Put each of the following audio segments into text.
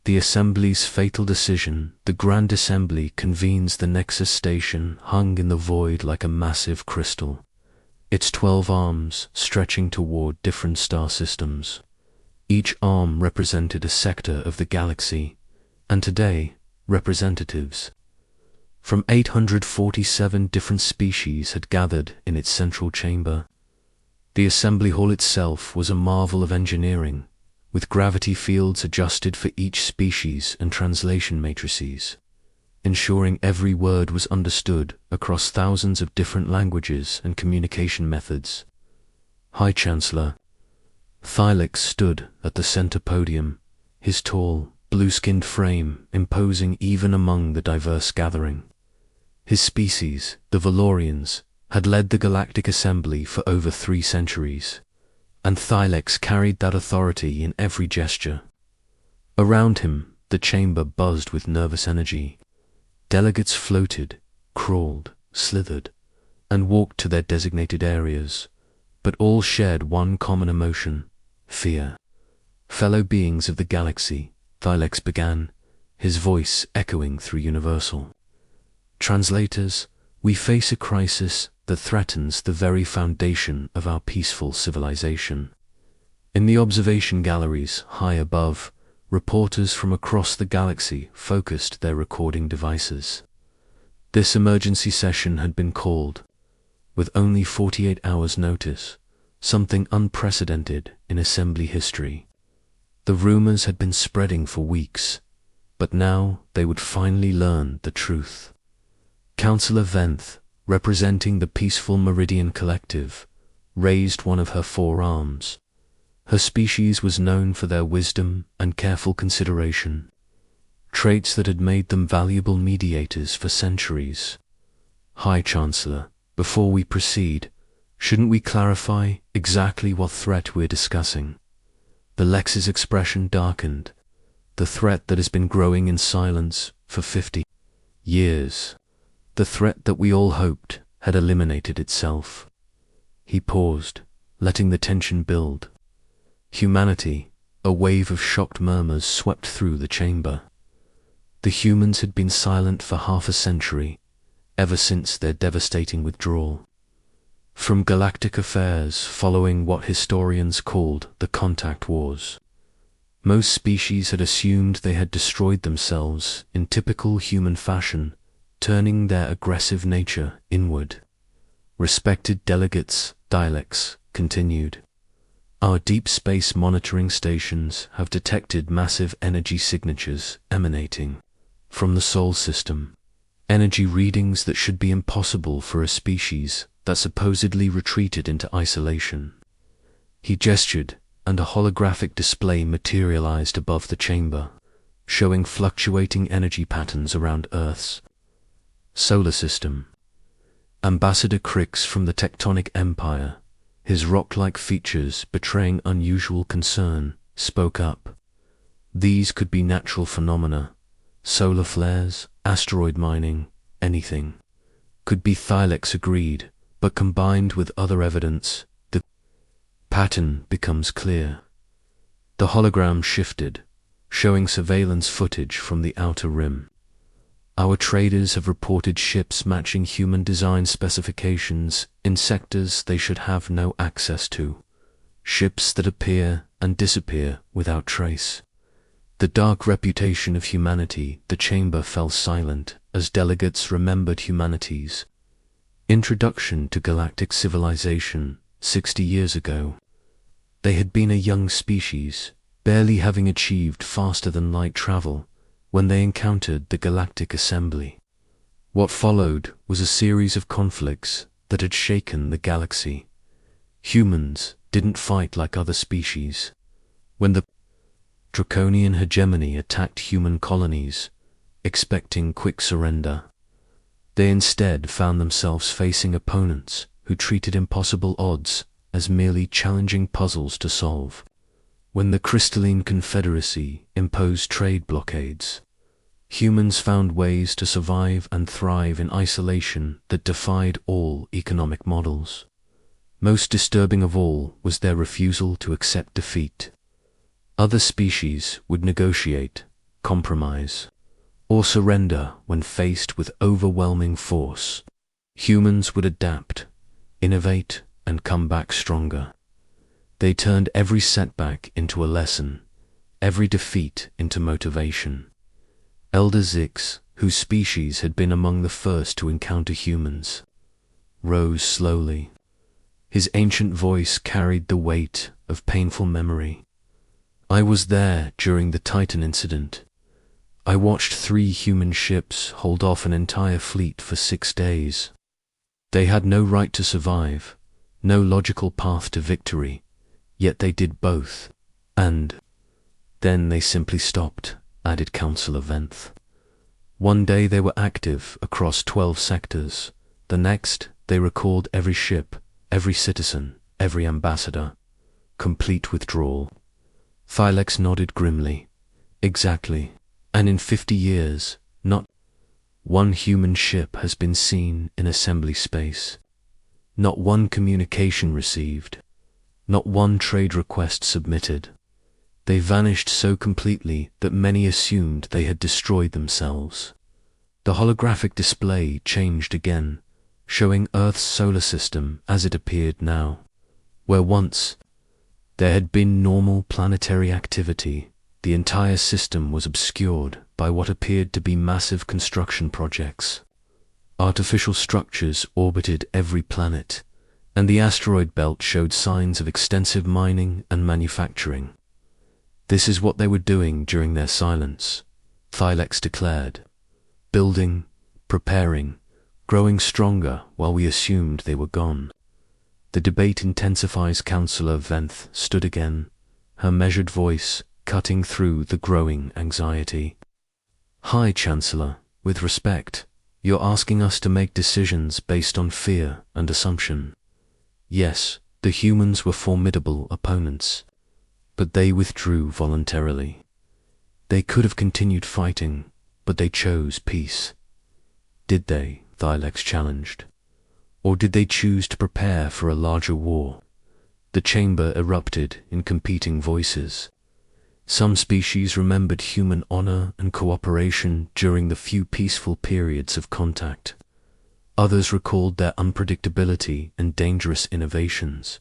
The Assembly's fatal decision. The Grand Assembly convenes. The Nexus Station hung in the void like a massive crystal, its 12 arms stretching toward different star systems. Each arm represented a sector of the galaxy, and today, representatives from 847 different species had gathered in its central chamber. The assembly hall itself was a marvel of engineering, with gravity fields adjusted for each species and translation matrices, ensuring every word was understood across thousands of different languages and communication methods. High Chancellor Thylix stood at the center podium, his tall, blue-skinned frame imposing even among the diverse gathering. His species, the Valorians, had led the Galactic Assembly for over 3 centuries, and Thylix carried that authority in every gesture. Around him, the chamber buzzed with nervous energy. Delegates floated, crawled, slithered, and walked to their designated areas, but all shared one common emotion: fear. Fellow beings of the galaxy, Thylix began, his voice echoing through universal. Translators, we face a crisis that threatens the very foundation of our peaceful civilization. In the observation galleries high above, reporters from across the galaxy focused their recording devices. This emergency session had been called, with only 48 hours' notice, something unprecedented in Assembly history. The rumors had been spreading for weeks, but now they would finally learn the truth. Councillor Venth, representing the Peaceful Meridian Collective, raised one of her 4 arms. Her species was known for their wisdom and careful consideration, traits that had made them valuable mediators for centuries. High Chancellor, before we proceed, shouldn't we clarify exactly what threat we're discussing? The Lex's expression darkened. The threat that has been growing in silence for 50 years. The threat that we all hoped had eliminated itself. He paused, letting the tension build. Humanity. A wave of shocked murmurs swept through the chamber. The humans had been silent for half a century, ever since their devastating withdrawal from galactic affairs following what historians called the Contact Wars. Most species had assumed they had destroyed themselves in typical human fashion, turning their aggressive nature inward. Respected delegates, Thylix continued, our deep space monitoring stations have detected massive energy signatures emanating from the Sol system, energy readings that should be impossible for a species that supposedly retreated into isolation. He gestured, and a holographic display materialized above the chamber, showing fluctuating energy patterns around Earth's solar system. Ambassador Crix from the Tectonic Empire, his rock-like features betraying unusual concern, spoke up. These could be natural phenomena, solar flares, asteroid mining, anything. Could be, Thylix agreed, but combined with other evidence, the pattern becomes clear. The hologram shifted, showing surveillance footage from the outer rim. Our traders have reported ships matching human design specifications in sectors they should have no access to. Ships that appear and disappear without trace. The dark reputation of humanity. The chamber fell silent as delegates remembered humanity's introduction to galactic civilization 60 years ago. They had been a young species, barely having achieved faster-than-light travel, when they encountered the Galactic Assembly. What followed was a series of conflicts that had shaken the galaxy. Humans didn't fight like other species. When the Draconian hegemony attacked human colonies, expecting quick surrender, they instead found themselves facing opponents who treated impossible odds as merely challenging puzzles to solve. When the Crystalline Confederacy imposed trade blockades, humans found ways to survive and thrive in isolation that defied all economic models. Most disturbing of all was their refusal to accept defeat. Other species would negotiate, compromise or surrender when faced with overwhelming force. Humans would adapt, innovate, and come back stronger. They turned every setback into a lesson, every defeat into motivation. Elder Zix, whose species had been among the first to encounter humans, rose slowly. His ancient voice carried the weight of painful memory. I was there during the Titan incident. I watched 3 human ships hold off an entire fleet for 6 days. They had no right to survive, no logical path to victory, yet they did both. And then they simply stopped, added Councillor Venth. One day they were active across 12 sectors. The next, they recalled every ship, every citizen, every ambassador. Complete withdrawal. Thylex nodded grimly. Exactly. And in 50 years, not one human ship has been seen in assembly space. Not one communication received. Not one trade request submitted. They vanished so completely that many assumed they had destroyed themselves. The holographic display changed again, showing Earth's solar system as it appeared now. Where once there had been normal planetary activity, the entire system was obscured by what appeared to be massive construction projects. Artificial structures orbited every planet, and the asteroid belt showed signs of extensive mining and manufacturing. This is what they were doing during their silence, Thylex declared. Building, preparing, growing stronger while we assumed they were gone. The debate intensifies. Councillor Venth stood again, her measured voice cutting through the growing anxiety. Hi, Chancellor, with respect, you're asking us to make decisions based on fear and assumption. Yes, the humans were formidable opponents, but they withdrew voluntarily. They could have continued fighting, but they chose peace. Did they? Thylex challenged. Or did they choose to prepare for a larger war? The chamber erupted in competing voices. Some species remembered human honor and cooperation during the few peaceful periods of contact. Others recalled their unpredictability and dangerous innovations.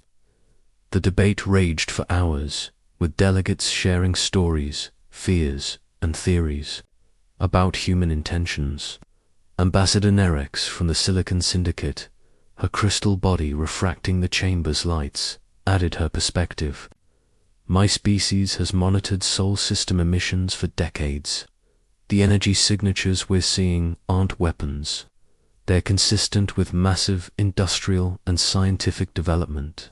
The debate raged for hours, with delegates sharing stories, fears, and theories about human intentions. Ambassador Nerex from the Silicon Syndicate, her crystal body refracting the chamber's lights, added her perspective. My species has monitored Sol system emissions for decades. The energy signatures we're seeing aren't weapons. They're consistent with massive industrial and scientific development,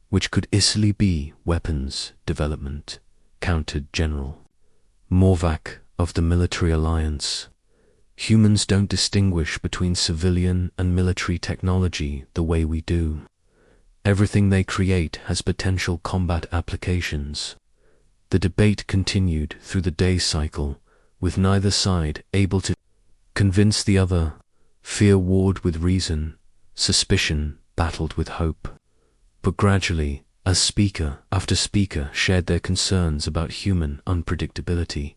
which could easily be weapons development, countered General Morvac of the Military Alliance. Humans don't distinguish between civilian and military technology the way we do. Everything they create has potential combat applications. The debate continued through the day cycle, with neither side able to convince the other. Fear warred with reason, suspicion battled with hope. But gradually, as speaker after speaker shared their concerns about human unpredictability,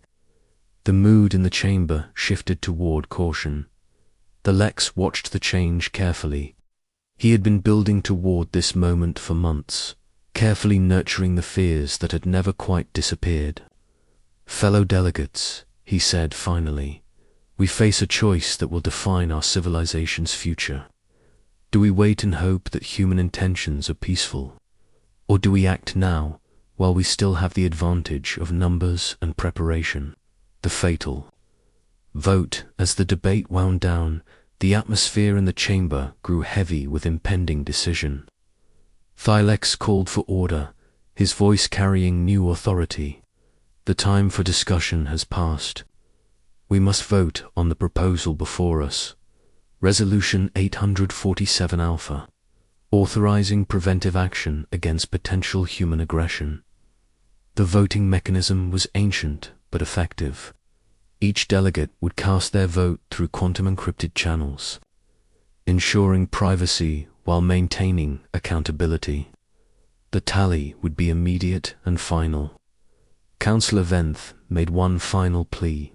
the mood in the chamber shifted toward caution. The Lex watched the change carefully. He had been building toward this moment for months, carefully nurturing the fears that had never quite disappeared. Fellow delegates, he said finally, we face a choice that will define our civilization's future. Do we wait and hope that human intentions are peaceful? Or do we act now, while we still have the advantage of numbers and preparation? The fatal vote. As the debate wound down, the atmosphere in the chamber grew heavy with impending decision. Thylex called for order, his voice carrying new authority. The time for discussion has passed. We must vote on the proposal before us. Resolution 847 Alpha, authorizing preventive action against potential human aggression. The voting mechanism was ancient but effective. Each delegate would cast their vote through quantum-encrypted channels, ensuring privacy while maintaining accountability. The tally would be immediate and final. Councillor Venth made one final plea.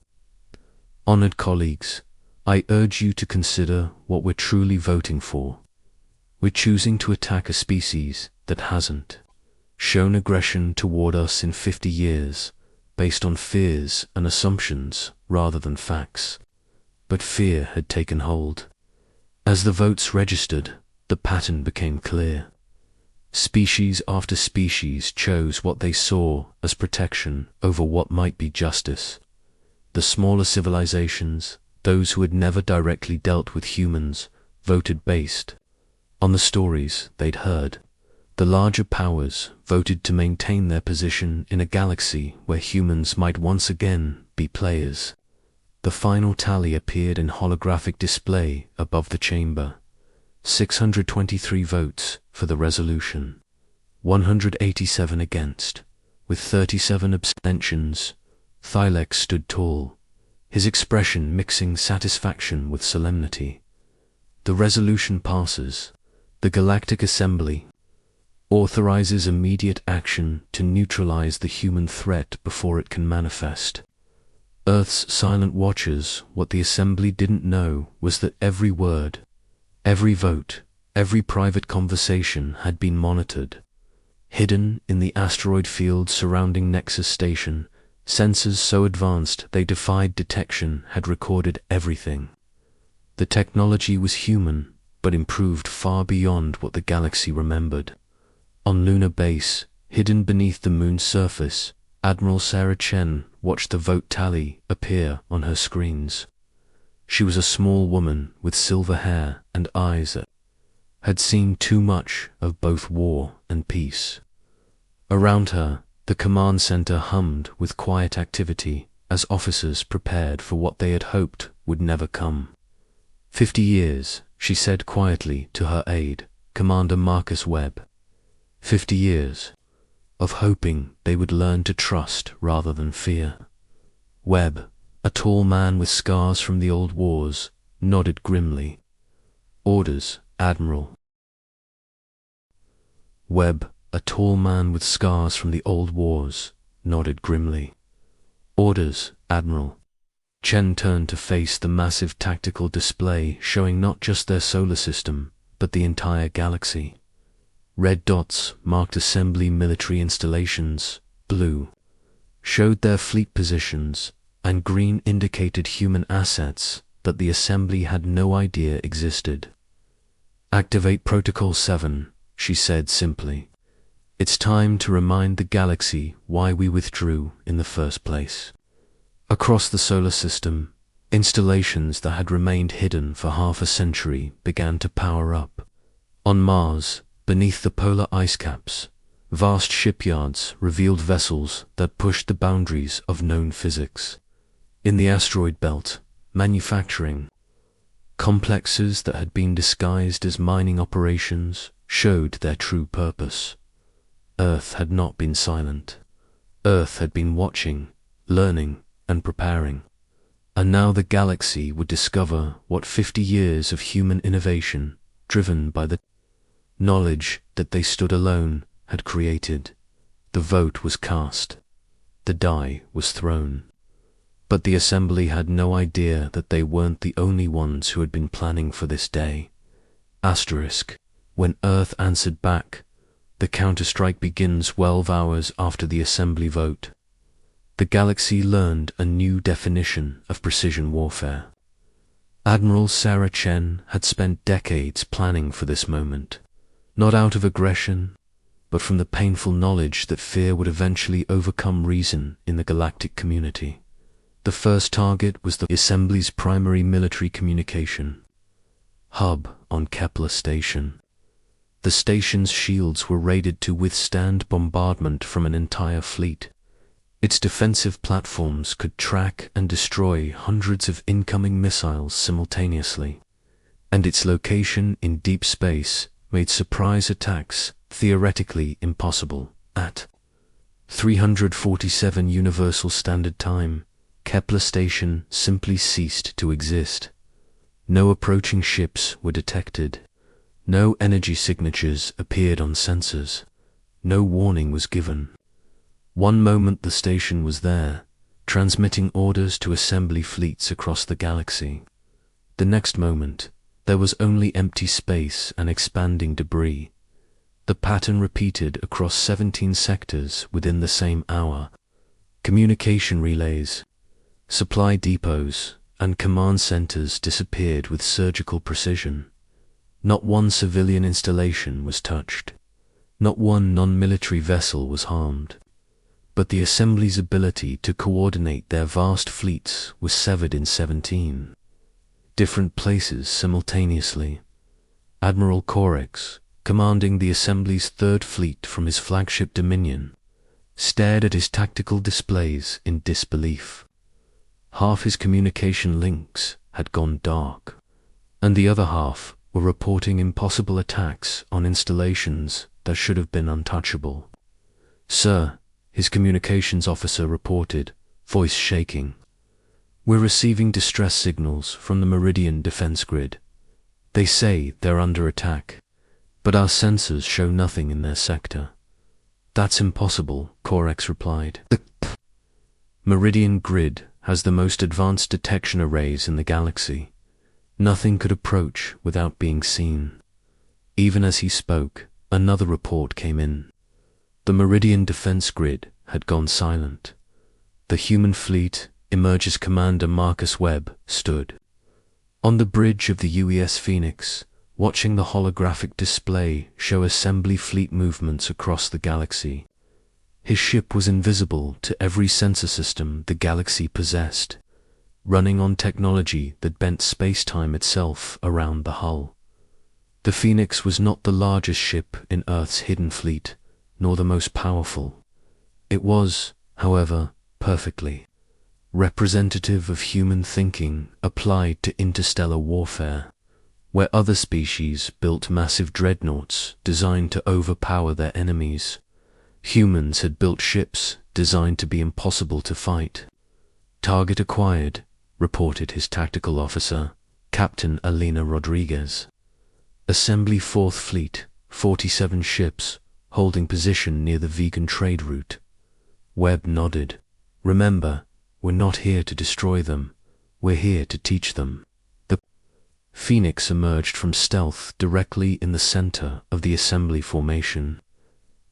Honored colleagues, I urge you to consider what we're truly voting for. We're choosing to attack a species that hasn't shown aggression toward us in 50 years, based on fears and assumptions rather than facts. But fear had taken hold. As the votes registered, the pattern became clear. Species after species chose what they saw as protection over what might be justice. The smaller civilizations, those who had never directly dealt with humans, voted based on the stories they'd heard. The larger powers voted to maintain their position in a galaxy where humans might once again be players. The final tally appeared in holographic display above the chamber. 623 votes for the resolution, 187 against, with 37 abstentions. Thylex stood tall, his expression mixing satisfaction with solemnity. The resolution passes. The Galactic Assembly authorizes immediate action to neutralize the human threat before it can manifest. Earth's silent watchers, what the Assembly didn't know was that every word, every vote, every private conversation had been monitored. Hidden in the asteroid field surrounding Nexus Station, sensors so advanced they defied detection had recorded everything. The technology was human, but improved far beyond what the galaxy remembered. On Lunar Base, hidden beneath the moon's surface, Admiral Sarah Chen watched the vote tally appear on her screens. She was a small woman with silver hair and eyes that had seen too much of both war and peace. Around her, the command center hummed with quiet activity as officers prepared for what they had hoped would never come. 50 years, she said quietly to her aide, Commander Marcus Webb. 50 years of hoping they would learn to trust rather than fear. Webb, a tall man with scars from the old wars, nodded grimly. Orders, Admiral. Webb, a tall man with scars from the old wars, nodded grimly. Orders, Admiral. Chen turned to face the massive tactical display showing not just their solar system, but the entire galaxy. Red dots marked assembly military installations, blue showed their fleet positions, and green indicated human assets that the assembly had no idea existed. Activate Protocol 7, she said simply. It's time to remind the galaxy why we withdrew in the first place. Across the solar system, installations that had remained hidden for half a century began to power up. On Mars, beneath the polar ice caps, vast shipyards revealed vessels that pushed the boundaries of known physics. In the asteroid belt, manufacturing complexes that had been disguised as mining operations showed their true purpose. Earth had not been silent. Earth had been watching, learning, and preparing. And now the galaxy would discover what 50 years of human innovation, driven by the knowledge that they stood alone, had created. The vote was cast. The die was thrown. But the assembly had no idea that they weren't the only ones who had been planning for this day. Asterisk. When Earth answered back, the counterstrike begins 12 hours after the assembly vote. The galaxy learned a new definition of precision warfare. Admiral Sarah Chen had spent decades planning for this moment, not out of aggression, but from the painful knowledge that fear would eventually overcome reason in the galactic community. The first target was the Assembly's primary military communication hub on Kepler Station. The station's shields were rated to withstand bombardment from an entire fleet. Its defensive platforms could track and destroy hundreds of incoming missiles simultaneously, and its location in deep space made surprise attacks theoretically impossible. At 347 Universal Standard Time, Kepler Station simply ceased to exist. No approaching ships were detected. No energy signatures appeared on sensors. No warning was given. One moment the station was there, transmitting orders to assembly fleets across the galaxy. The next moment, there was only empty space and expanding debris. The pattern repeated across 17 sectors within the same hour. Communication relays, supply depots, and command centers disappeared with surgical precision. Not one civilian installation was touched. Not one non-military vessel was harmed. But the assembly's ability to coordinate their vast fleets was severed in 17 different places simultaneously. Admiral Orcs, commanding the assembly's third fleet from his flagship Dominion, stared at his tactical displays in disbelief. Half his communication links had gone dark, and the other half were reporting impossible attacks on installations that should have been untouchable. "Sir," his communications officer reported, voice shaking, "we're receiving distress signals from the Meridian defense grid. They say they're under attack, but our sensors show nothing in their sector." "That's impossible," Corex replied. "The Meridian grid has the most advanced detection arrays in the galaxy. Nothing could approach without being seen." Even as he spoke, another report came in. The Meridian defense grid had gone silent. The human fleet, Emerge's commander Marcus Webb, stood on the bridge of the UES Phoenix, watching the holographic display show assembly fleet movements across the galaxy. His ship was invisible to every sensor system the galaxy possessed, running on technology that bent space-time itself around the hull. The Phoenix was not the largest ship in Earth's hidden fleet, nor the most powerful. It was, however, perfectly representative of human thinking applied to interstellar warfare, where other species built massive dreadnoughts designed to overpower their enemies. Humans had built ships designed to be impossible to fight. "Target acquired," reported his tactical officer, Captain Alina Rodriguez. "Assembly 4th Fleet, 47 ships, holding position near the vegan trade route." Webb nodded. "Remember, we're not here to destroy them. We're here to teach them." The Phoenix emerged from stealth directly in the center of the assembly formation,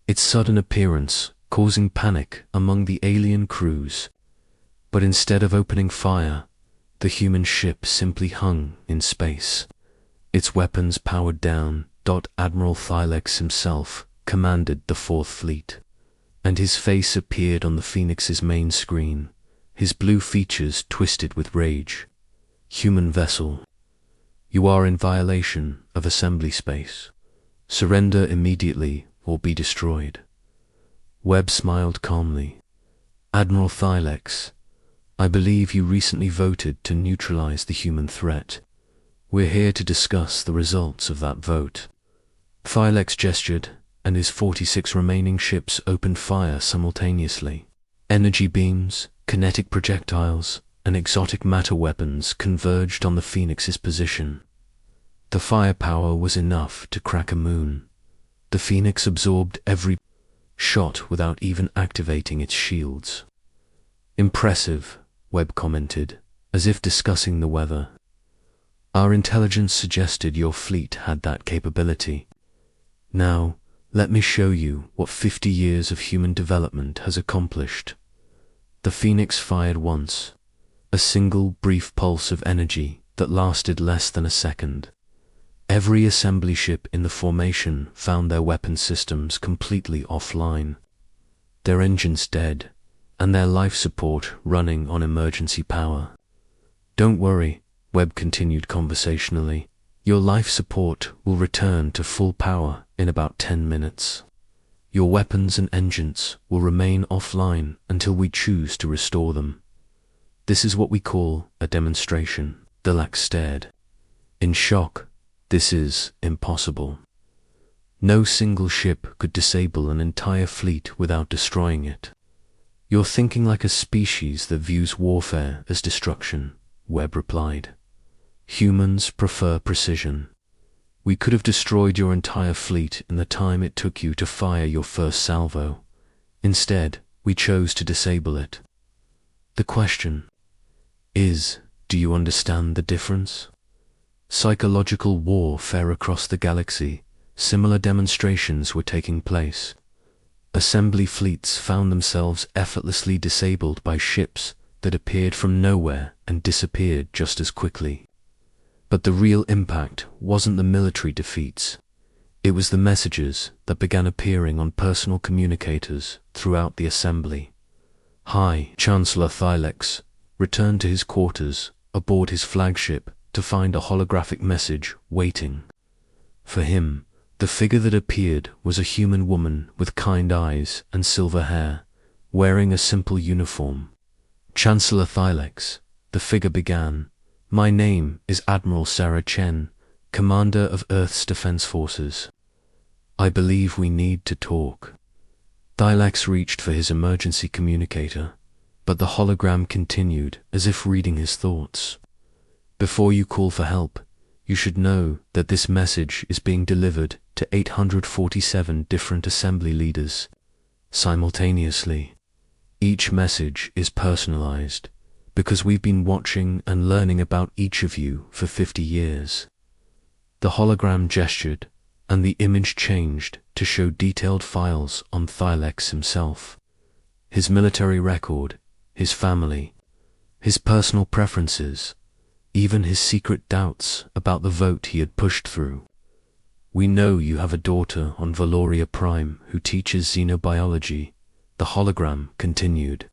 its sudden appearance causing panic among the alien crews. But instead of opening fire, the human ship simply hung in space, its weapons powered down. Admiral Thylex himself commanded the 4th Fleet, and his face appeared on the Phoenix's main screen, his blue features twisted with rage. "Human vessel, you are in violation of assembly space. Surrender immediately or be destroyed." Webb smiled calmly. "Admiral Thylex, I believe you recently voted to neutralize the human threat. We're here to discuss the results of that vote." Thylex gestured, and his 46 remaining ships opened fire simultaneously. Energy beams, kinetic projectiles, and exotic matter weapons converged on the Phoenix's position. The firepower was enough to crack a moon. The Phoenix absorbed every shot without even activating its shields. "Impressive," Webb commented, as if discussing the weather. "Our intelligence suggested your fleet had that capability. Now, let me show you what 50 years of human development has accomplished." The Phoenix fired once, a single brief pulse of energy that lasted less than a second. Every assembly ship in the formation found their weapon systems completely offline, their engines dead, and their life support running on emergency power. "Don't worry," Webb continued conversationally. "Your life support will return to full power in about 10 minutes. Your weapons and engines will remain offline until we choose to restore them. This is what we call a demonstration." Delac stared. In shock. "This is impossible. No single ship could disable an entire fleet without destroying it." "You're thinking like a species that views warfare as destruction," Webb replied. "Humans prefer precision. We could have destroyed your entire fleet in the time it took you to fire your first salvo. Instead, we chose to disable it. The question is, do you understand the difference? Psychological warfare across the galaxy, similar demonstrations were taking place. Assembly fleets found themselves effortlessly disabled by ships that appeared from nowhere and disappeared just as quickly. But the real impact wasn't the military defeats. It was the messages that began appearing on personal communicators throughout the assembly. High Chancellor Thylex returned to his quarters aboard his flagship to find a holographic message waiting. For him, the figure that appeared was a human woman with kind eyes and silver hair, wearing a simple uniform. Chancellor Thylex, the figure began, "My name is Admiral Sarah Chen, Commander of Earth's Defense Forces. I believe we need to talk." Thylex reached for his emergency communicator, but the hologram continued as if reading his thoughts. "Before you call for help, you should know that this message is being delivered to 847 different assembly leaders simultaneously. Each message is personalized because we've been watching and learning about each of you for 50 years. The hologram gestured, and the image changed to show detailed files on Thylex himself, his military record, his family, his personal preferences, even his secret doubts about the vote he had pushed through. "We know you have a daughter on Valoria Prime who teaches xenobiology," the hologram continued.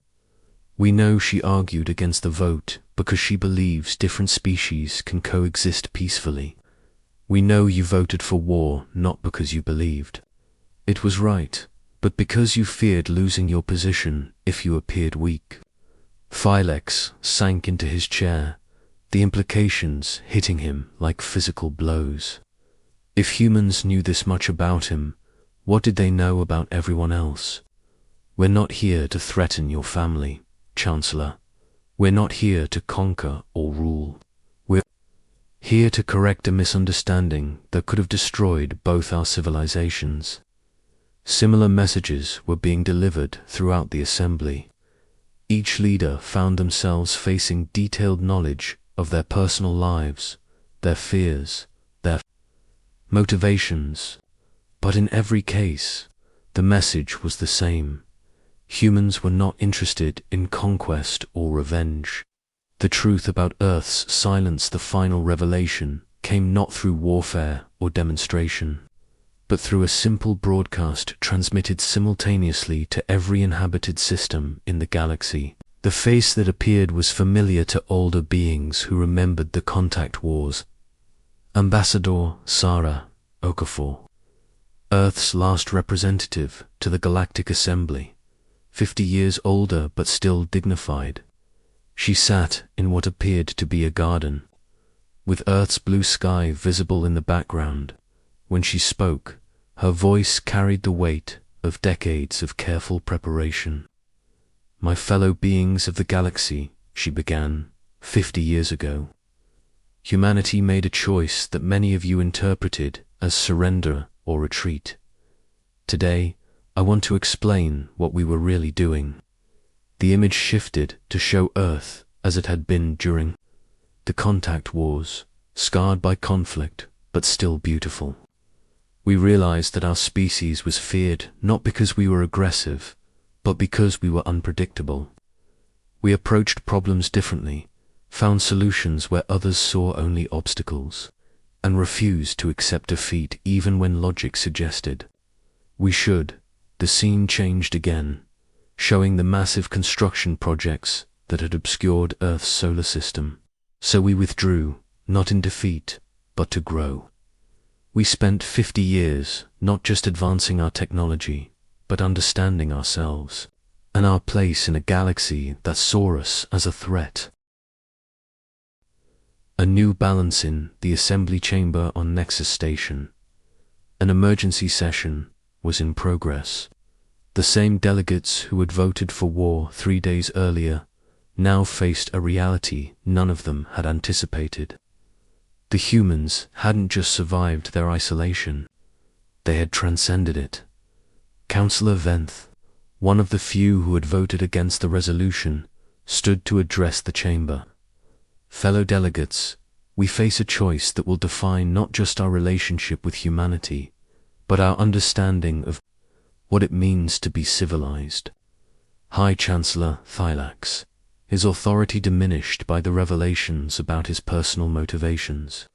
"We know she argued against the vote because she believes different species can coexist peacefully. We know you voted for war not because you believed it was right, but because you feared losing your position if you appeared weak." Thylex sank into his chair, the implications hitting him like physical blows. If humans knew this much about him, what did they know about everyone else? "We're not here to threaten your family, Chancellor. We're not here to conquer or rule. We're here to correct a misunderstanding that could have destroyed both our civilizations." Similar messages were being delivered throughout the assembly. Each leader found themselves facing detailed knowledge of their personal lives, their fears, their motivations. But in every case, the message was the same. Humans were not interested in conquest or revenge. The truth about Earth's silence, the final revelation, came not through warfare or demonstration, but through a simple broadcast transmitted simultaneously to every inhabited system in the galaxy. The face that appeared was familiar to older beings who remembered the contact wars. Ambassador Sarah Okafor, Earth's last representative to the Galactic Assembly, 50 years older but still dignified. She sat in what appeared to be a garden, with Earth's blue sky visible in the background. When she spoke, her voice carried the weight of decades of careful preparation. "My fellow beings of the galaxy," she began, 50 years ago, "humanity made a choice that many of you interpreted as surrender or retreat. Today, I want to explain what we were really doing." The image shifted to show Earth as it had been during the contact wars, scarred by conflict, but still beautiful. We realized that our species was feared not because we were aggressive, but because we were unpredictable. We approached problems differently, found solutions where others saw only obstacles, and refused to accept defeat even when logic suggested we should. The scene changed again, showing the massive construction projects that had obscured Earth's solar system. So we withdrew, not in defeat, but to grow. We spent 50 years not just advancing our technology, but understanding ourselves, and our place in a galaxy that saw us as a threat. A new balance in the assembly chamber on Nexus Station. An emergency session was in progress. The same delegates who had voted for war 3 days earlier now faced a reality none of them had anticipated. The humans hadn't just survived their isolation, they had transcended it. Councillor Venth, one of the few who had voted against the resolution, stood to address the chamber. Fellow delegates, we face a choice that will define not just our relationship with humanity, but our understanding of what it means to be civilized. High Chancellor Thylax, his authority diminished by the revelations about his personal motivations,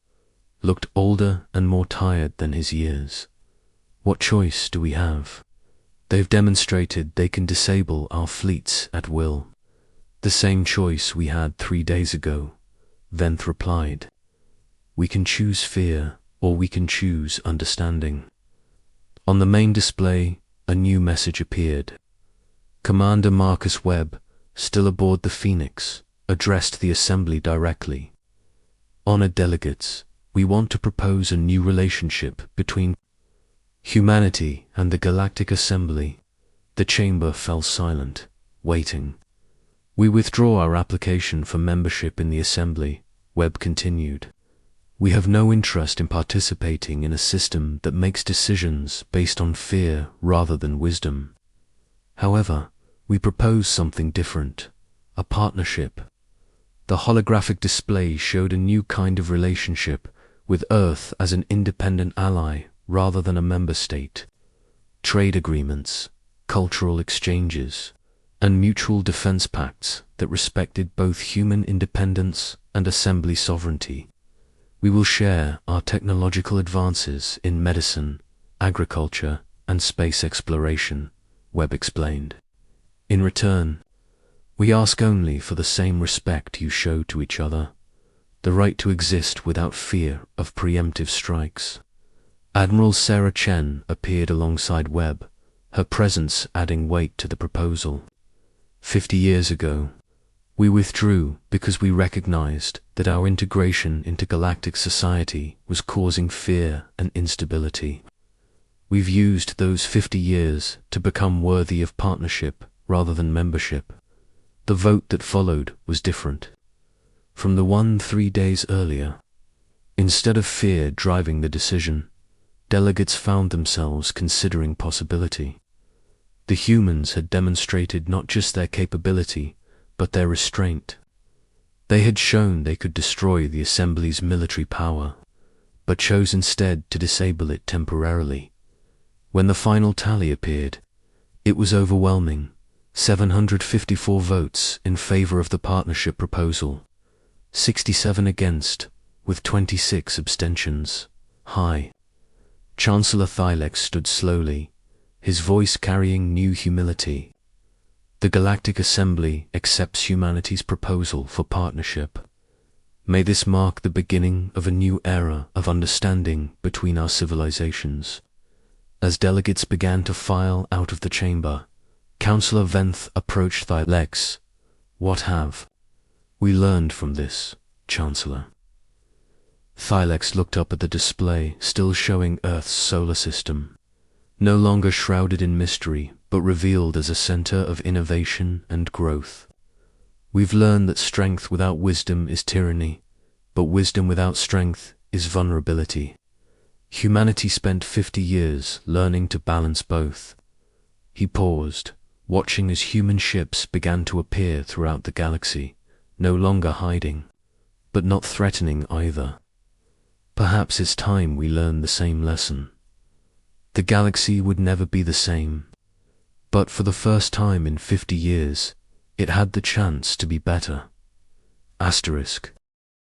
looked older and more tired than his years. What choice do we have? They've demonstrated they can disable our fleets at will. The same choice we had 3 days ago, Venth replied. We can choose fear, or we can choose understanding. On the main display, a new message appeared. Commander Marcus Webb, still aboard the Phoenix, addressed the assembly directly. Honored delegates, we want to propose a new relationship between humanity and the Galactic Assembly. The chamber fell silent, waiting. We withdraw our application for membership in the Assembly, Webb continued. We have no interest in participating in a system that makes decisions based on fear rather than wisdom. However, we propose something different, a partnership. The holographic display showed a new kind of relationship, with Earth as an independent ally rather than a member state. Trade agreements, cultural exchanges, and mutual defense pacts that respected both human independence and assembly sovereignty. We will share our technological advances in medicine, agriculture, and space exploration, Webb explained. In return, we ask only for the same respect you show to each other, the right to exist without fear of preemptive strikes. Admiral Sarah Chen appeared alongside Webb, her presence adding weight to the proposal. 50 years ago, we withdrew because we recognized that our integration into galactic society was causing fear and instability. We've used those 50 years to become worthy of partnership rather than membership. The vote that followed was different from the one 3 days earlier. Instead of fear driving the decision, delegates found themselves considering possibility. The humans had demonstrated not just their capability, but their restraint. They had shown they could destroy the Assembly's military power, but chose instead to disable it temporarily. When the final tally appeared, it was overwhelming, 754 votes in favor of the partnership proposal, 67 against, with 26 abstentions. High Chancellor Thylax stood slowly, his voice carrying new humility. The Galactic Assembly accepts humanity's proposal for partnership. May this mark the beginning of a new era of understanding between our civilizations. As delegates began to file out of the chamber, Councillor Venth approached Thylax. What have we learned from this, Chancellor? Thylax looked up at the display, still showing Earth's solar system, no longer shrouded in mystery, but revealed as a center of innovation and growth. We've learned that strength without wisdom is tyranny, but wisdom without strength is vulnerability. Humanity spent 50 years learning to balance both. He paused, watching as human ships began to appear throughout the galaxy, no longer hiding, but not threatening either. Perhaps it's time we learn the same lesson. The galaxy would never be the same, but for the first time in 50 years, it had the chance to be better. Asterisk.